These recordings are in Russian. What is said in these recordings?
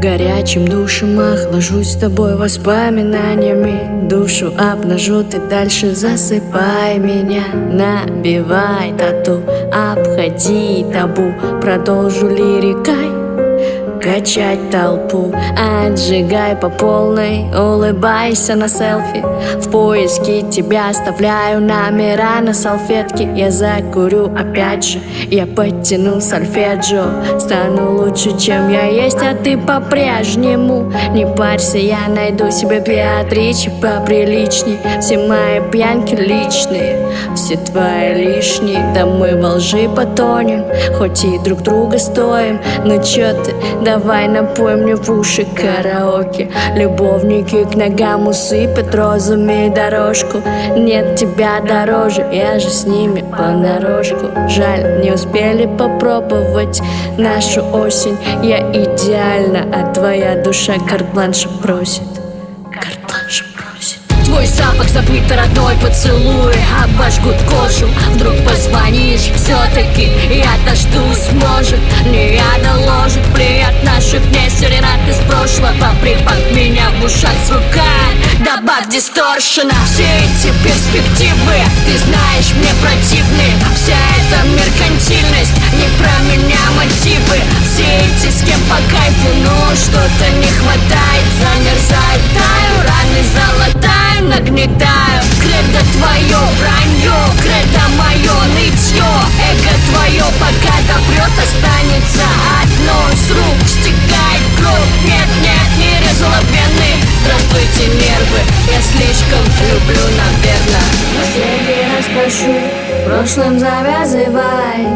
Горячим душем охлажусь с тобой воспоминаниями. Душу обнажу, ты дальше засыпай меня. Набивай тату, обходи табу. Продолжу лирикой качать толпу. Отжигай по полной, улыбайся на селфи. В поиске тебя оставляю номера на салфетке. Я закурю опять же, я подтяну сольфеджио. Стану лучше, чем я есть, а ты по-прежнему. Не парься, я найду себе Беатриче поприличней. Все мои пьянки личные, все твои лишние. Да мы во лжи потонем, хоть и друг друга стоим. Ну чё ты, давай напой мне в уши караоке. Любовники к ногам усыпят розами дорожку. Нет тебя дороже, я же с ними понарошку. Жаль, не успели попробовать нашу осень. Я идеальна, а твоя душа карт-бланша просит. Карт-бланша просит. Твой запах забыт, родной поцелуй обожгут кожу. Вдруг позвонишь, все-таки я дождусь. Может, не я доложит плеяд наших дней серенад из прошлого. Припад меня в ушах звукает, добавь дисторшена. Все эти перспективы, ты знаешь, мне противны. Вся эта меркантильность, не про меня мотивы. Все эти с кем по кайфу, но что-то не хватает. Замерзаю, таю, раны золотаю, нагнетаю. Кредо твое вранье, кредо мое нытье. Эго твое пока допрет, останется одно. С рук стекает кровь, нет, нет, не резала вены. Здравствуйте, нервы, я слишком люблю, наверное. Последний раз прошу, в прошлом завязывай.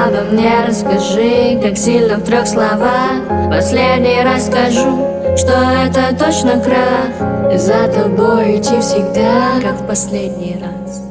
Обо мне расскажи, как сильно в 3 словах. Последний раз скажу, что это точно крах. За тобой идти всегда, как в последний раз.